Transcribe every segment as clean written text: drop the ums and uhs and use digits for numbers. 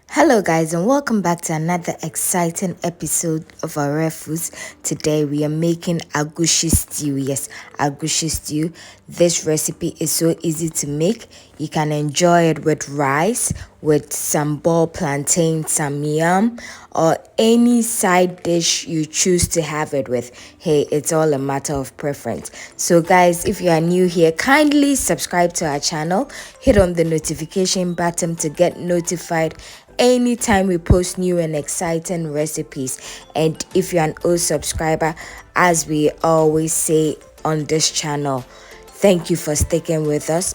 Hello guys, and welcome back to another exciting episode of our Rare Foods. Today we are making Agushie stew. Yes, Agushie stew. This recipe is so easy to make. You can enjoy it with rice, with some boiled plantain, some yam, or any side dish you choose to have it with. Hey, it's all a matter of preference. So guys, if you are new here, kindly subscribe to our channel. Hit on the notification button to get notified anytime we post new and exciting recipes. And if you're an old subscriber, as we always say on this channel, thank you for sticking with us.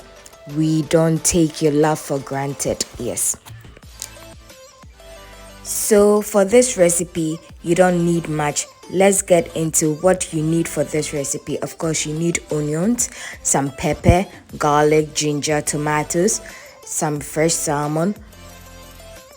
We don't take your love for granted. Yes. So for this recipe, you don't need much. Let's get into what you need for this recipe. Of course, you need onions, some pepper, garlic, ginger, tomatoes, some fresh salmon,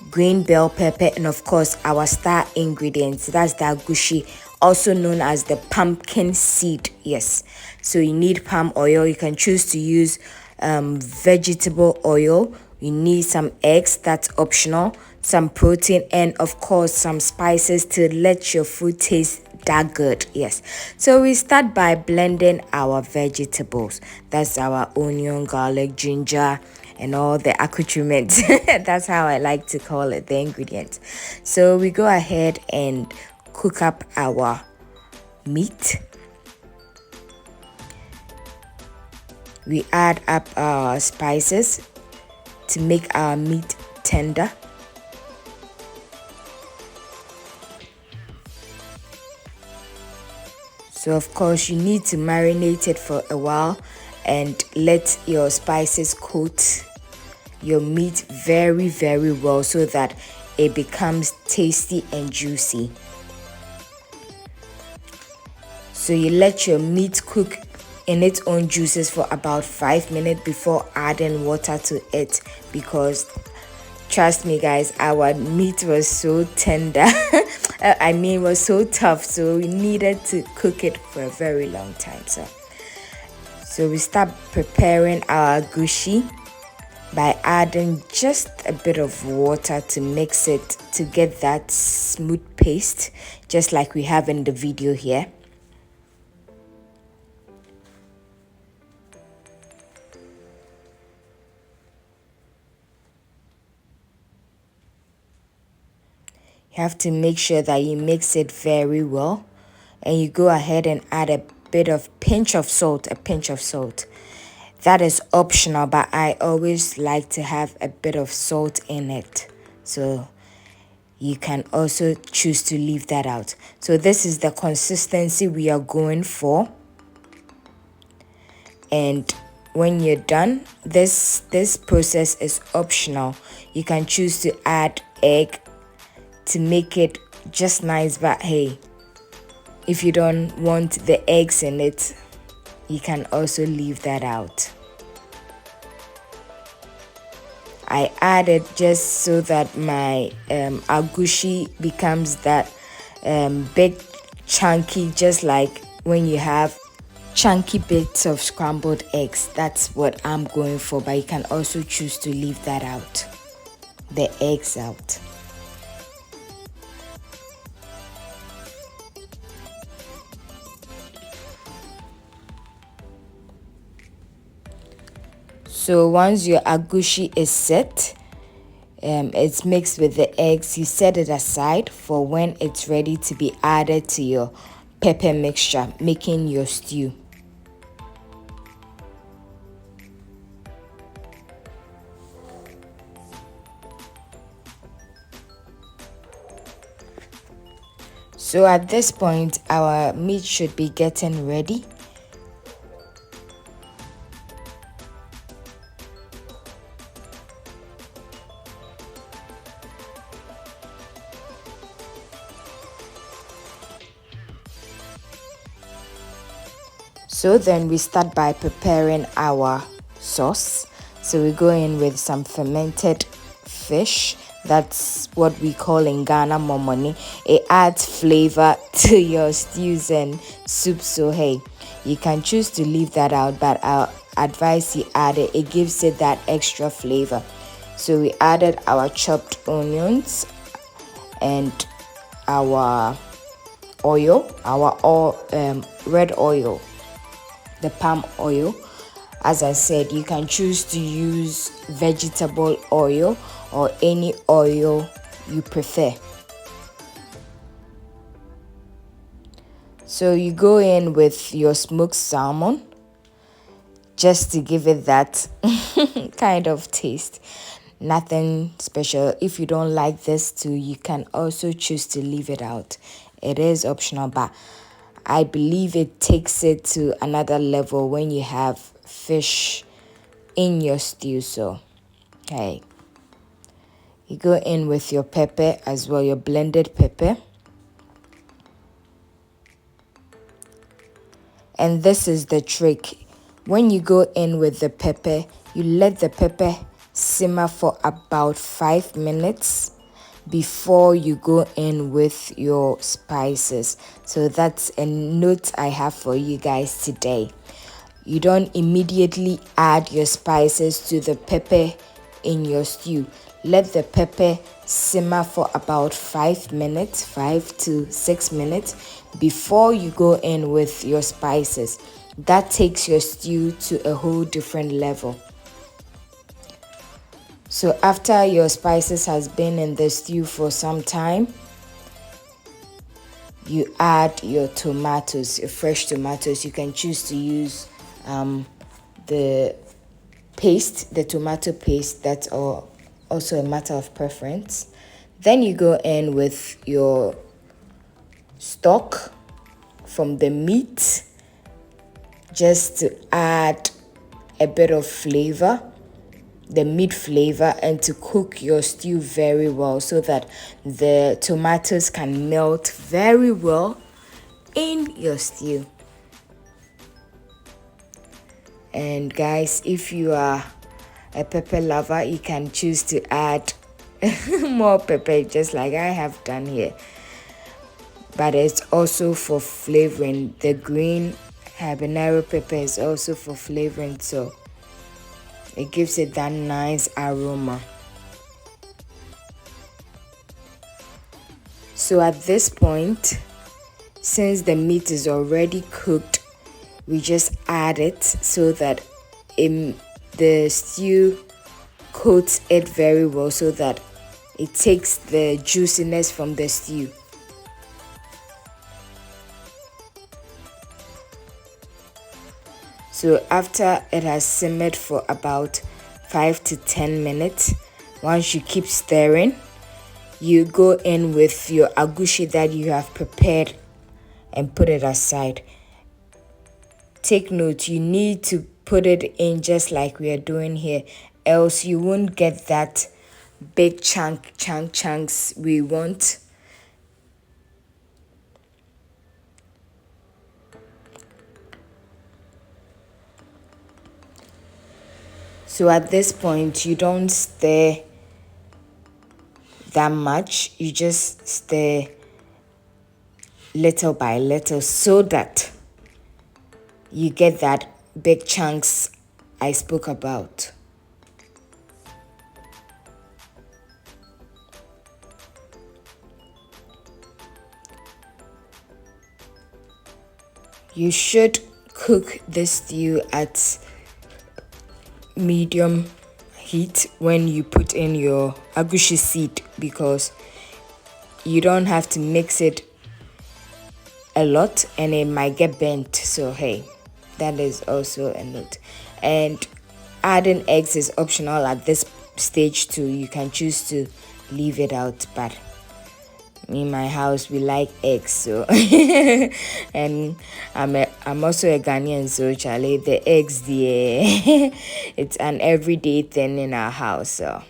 green bell pepper, and of course our star ingredients, that's the agushie, also known as the pumpkin seed. Yes, so you need palm oil. You can choose to use vegetable oil. You need some eggs, that's optional, some protein, and of course some spices to let your food taste that good. Yes, so we start by blending our vegetables. That's our onion, garlic, ginger, and all the accoutrements. That's how I like to call it, the ingredients. So we go ahead and cook up our meat. We add up our spices to make our meat tender. So of course you need to marinate it for a while and let your spices coat your meat very well so that it becomes tasty and juicy. So you let your meat cook in its own juices for about 5 minutes before adding water to it, because trust me guys, our meat was so tender. Was so tough, so we needed to cook it for a very long time. So we start preparing our agushie by adding just a bit of water to mix it to get that smooth paste, just like we have in the video here. You have to make sure that you mix it very well, and you go ahead and add a pinch of salt. That is optional, but I always like to have a bit of salt in it. So you can also choose to leave that out. So this is the consistency we are going for. And when you're done, this process is optional. You can choose to add egg to make it just nice, but hey, if you don't want the eggs in it, you can also leave that out. I added just so that my agushie becomes that big chunky, just like when you have chunky bits of scrambled eggs. That's what I'm going for, but you can also choose to leave that out, the eggs out. So once your agushie is set, it's mixed with the eggs, you set it aside for when it's ready to be added to your pepper mixture, making your stew. So at this point, our meat should be getting ready. So then we start by preparing our sauce. So we go in with some fermented fish. That's what we call in Ghana momoni. It adds flavor to your stews and soups. So hey, you can choose to leave that out, but I'll advise you add it. It gives it that extra flavor. So we added our chopped onions and our oil, red oil, the palm oil. As I said, you can choose to use vegetable oil or any oil you prefer. So you go in with your smoked salmon just to give it that kind of taste. Nothing special. If you don't like this too, you can also choose to leave it out. It is optional, but I believe it takes it to another level when you have fish in your stew. So, okay. You go in with your pepper as well, your blended pepper. And this is the trick. When you go in with the pepper, you let the pepper simmer for about 5 minutes before you go in with your spices. So that's a note I have for you guys today. You don't immediately add your spices to the pepper in your stew. Let the pepper simmer for about 5 minutes, 5 to 6 minutes before you go in with your spices. That takes your stew to a whole different level. So after your spices has been in the stew for some time, you add your tomatoes, your fresh tomatoes. You can choose to use the paste, the tomato paste. That's also a matter of preference. Then you go in with your stock from the meat just to add a bit of flavor, the meat flavor, and to cook your stew very well so that the tomatoes can melt very well in your stew. And guys, if you are a pepper lover, you can choose to add more pepper, just like I have done here. But it's also for flavoring. The green habanero pepper is also for flavoring, so it gives it that nice aroma. So at this point, since the meat is already cooked, we just add it so that the stew coats it very well, so that it takes the juiciness from the stew. So after it has simmered for about 5 to 10 minutes, once you keep stirring, you go in with your agushie that you have prepared and put it aside. Take note, you need to put it in just like we are doing here, else you won't get that big chunks we want. So at this point, you don't stir that much. You just stir little by little so that you get that big chunks I spoke about. You should cook this stew at medium heat when you put in your agushie seed, because you don't have to mix it a lot and it might get burnt. So hey, that is also a note. And adding eggs is optional at this stage too. You can choose to leave it out, but in my house we like eggs, so and I'm also a Ghanaian, so Charlie, the eggs there it's an everyday thing in our house. So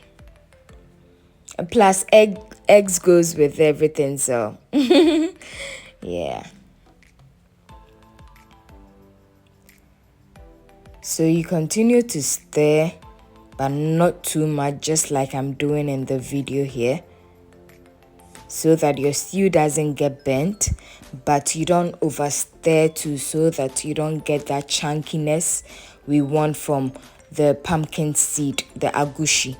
plus eggs goes with everything, so yeah. So you continue to stir, but not too much, just like I'm doing in the video here, so that your stew doesn't get burnt, but you don't overstir too, so that you don't get that chunkiness we want from the pumpkin seed, the agushie.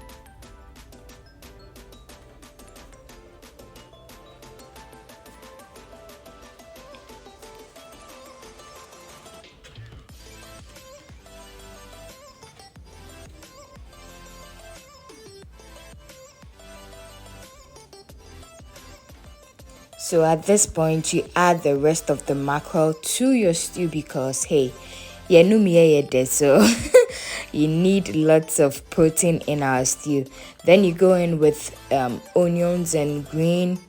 So at this point, you add the rest of the mackerel to your stew because hey, so you need lots of protein in our stew. Then you go in with onions and green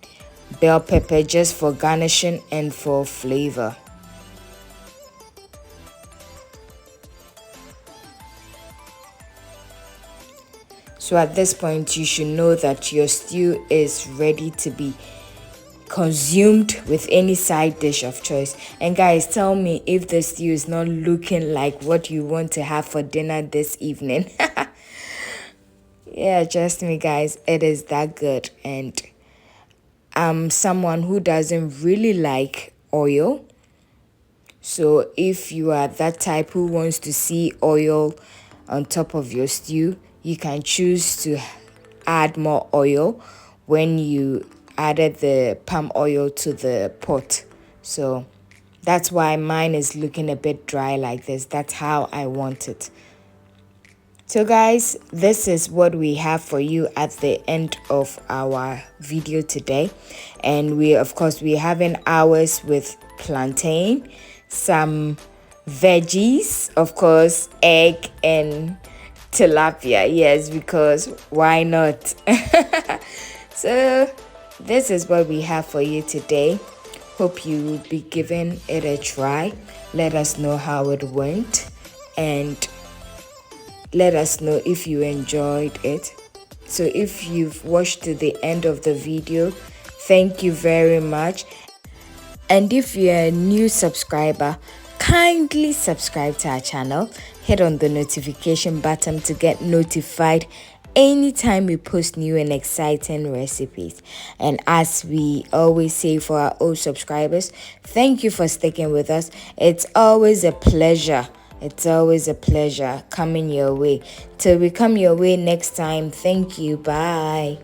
bell pepper just for garnishing and for flavor. So at this point, you should know that your stew is ready to be consumed with any side dish of choice. And guys, tell me if the stew is not looking like what you want to have for dinner this evening. Yeah, trust me guys, it is that good. And I'm someone who doesn't really like oil. So if you are that type who wants to see oil on top of your stew, you can choose to add more oil when you added the palm oil to the pot. So that's why mine is looking a bit dry like this. That's how I want it. So guys, this is what we have for you at the end of our video today. And we're having ours with plantain, some veggies, of course, egg and tilapia. Yes, because why not? So this is what we have for you today. Hope you will be giving it a try. Let us know how it went and let us know if you enjoyed it. So if you've watched to the end of the video, thank you very much. And if you're a new subscriber, kindly subscribe to our channel. Hit on the notification button to get notified anytime we post new and exciting recipes. And as we always say for our old subscribers, thank you for sticking with us. It's always a pleasure. It's always a pleasure coming your way. Till we come your way next time. Thank you. Bye.